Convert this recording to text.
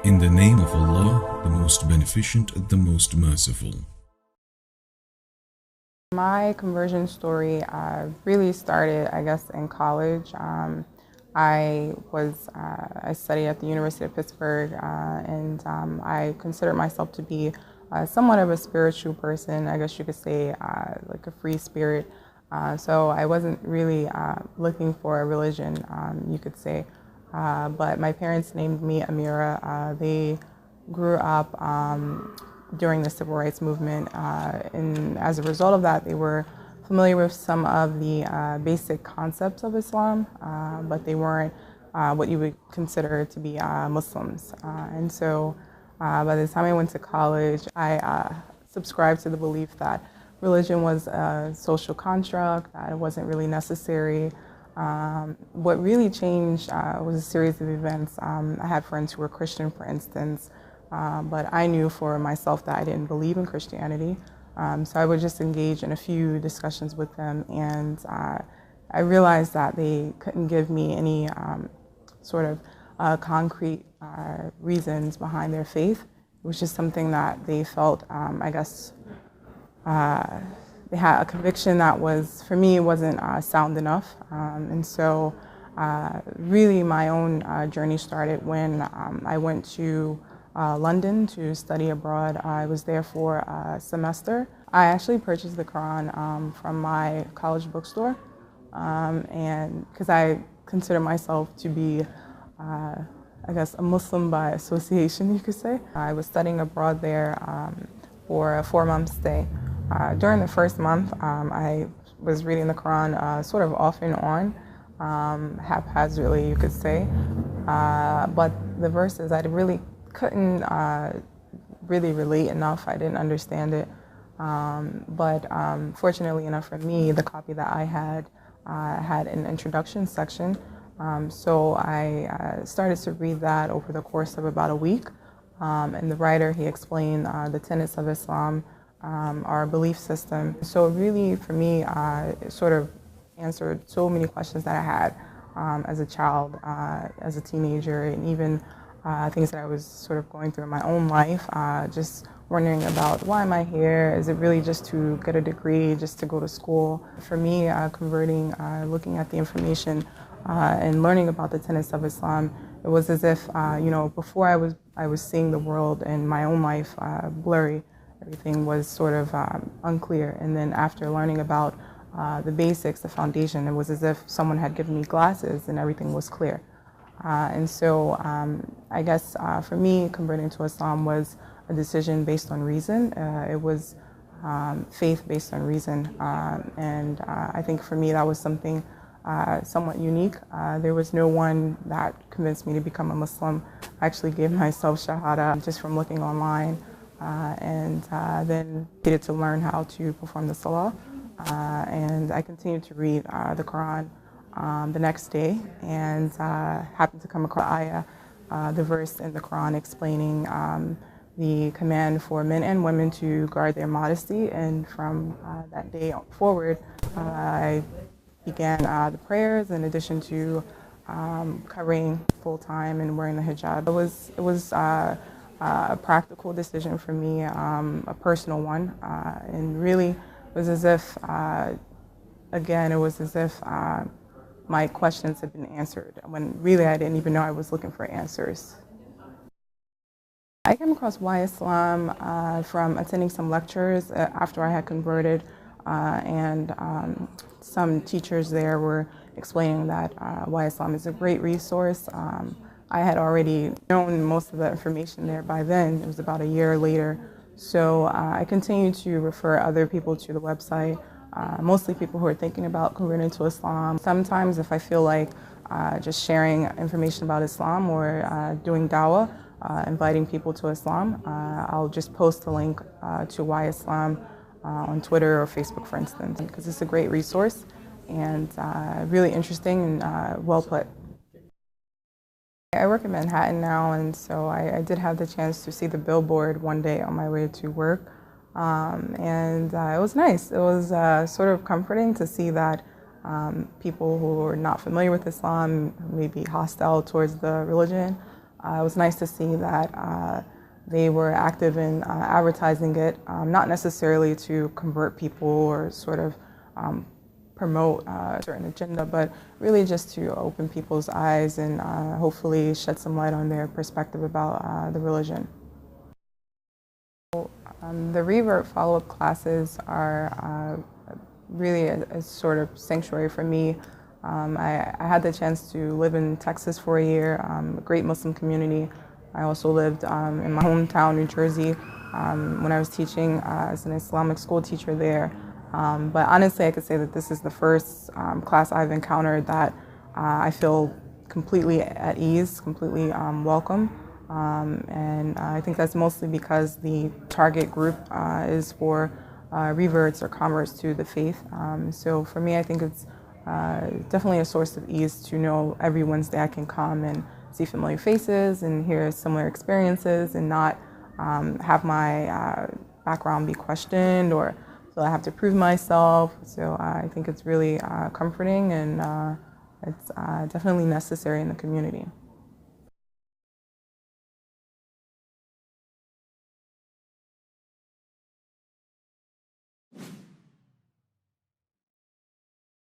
In the name of Allah, the most beneficent, the most merciful. My conversion story really started, I guess, in college. I studied at the University of Pittsburgh, and I consider myself to be somewhat of a spiritual person. I guess you could say like a free spirit. So I wasn't really looking for a religion, you could say. But my parents named me Amira. They grew up during the civil rights movement, and as a result of that, they were familiar with some of the basic concepts of Islam, but they weren't what you would consider to be Muslims. And so by the time I went to college, I subscribed to the belief that religion was a social construct, that it wasn't really necessary. What really changed was a series of events. I had friends who were Christian, for instance, but I knew for myself that I didn't believe in Christianity. So I would just engage in a few discussions with them, and I realized that they couldn't give me any sort of concrete reasons behind their faith. It was just something that they felt, I guess, they had a conviction that was, for me, wasn't sound enough. And so really my own journey started when I went to London to study abroad. I was there for a semester. I actually purchased the Quran from my college bookstore, and because I consider myself to be, I guess, a Muslim by association, you could say. I was studying abroad there for a 4-month stay. During the first month, I was reading the Quran sort of off and on, haphazardly, you could say. But the verses, I really couldn't really relate enough. I didn't understand it. But fortunately enough for me, the copy that I had an introduction section. So I started to read that over the course of about a week. And the writer, he explained the tenets of Islam, our belief system. So really, for me, it sort of answered so many questions that I had as a child, as a teenager, and even things that I was sort of going through in my own life, just wondering about why am I here? Is it really just to get a degree, just to go to school? For me, converting, looking at the information and learning about the tenets of Islam, it was as if, before I was seeing the world and my own life blurry. Everything was sort of unclear. And then after learning about the basics, the foundation, it was as if someone had given me glasses and everything was clear. And so I guess for me, converting to Islam was a decision based on reason. It was faith based on reason. And I think for me, that was something somewhat unique. There was no one that convinced me to become a Muslim. I actually gave myself Shahada just from looking online. And then needed to learn how to perform the Salah. And I continued to read the Quran the next day, and happened to come across the verse in the Quran explaining the command for men and women to guard their modesty. And from that day forward, I began the prayers in addition to covering full time and wearing the hijab. It was a practical decision for me, a personal one, and really it was as if, again, it was as if my questions had been answered when really I didn't even know I was looking for answers. I came across Why Islam from attending some lectures after I had converted, and some teachers there were explaining that Why Islam is a great resource. I had already known most of the information there by then. It was about a year later. So I continued to refer other people to the website, mostly people who are thinking about converting to Islam. Sometimes if I feel like just sharing information about Islam or doing dawah, inviting people to Islam, I'll just post a link to Why Islam on Twitter or Facebook, for instance, because it's a great resource and really interesting and well put. I work in Manhattan now, and so I did have the chance to see the billboard one day on my way to work, and it was nice. It was sort of comforting to see that people who are not familiar with Islam, maybe hostile towards the religion, it was nice to see that they were active in advertising it, not necessarily to convert people or sort of promote a certain agenda, but really just to open people's eyes and hopefully shed some light on their perspective about the religion. The Revert follow-up classes are really a sort of sanctuary for me. I had the chance to live in Texas for a year, a great Muslim community. I also lived in my hometown, New Jersey, when I was teaching as an Islamic school teacher there. But honestly, I could say that this is the first class I've encountered that I feel completely at ease, completely welcome. And I think that's mostly because the target group is for reverts or converts to the faith. So for me, I think it's definitely a source of ease to know every Wednesday I can come and see familiar faces and hear similar experiences and not have my background be questioned or feel I have to prove myself. So I think it's really comforting and it's definitely necessary in the community.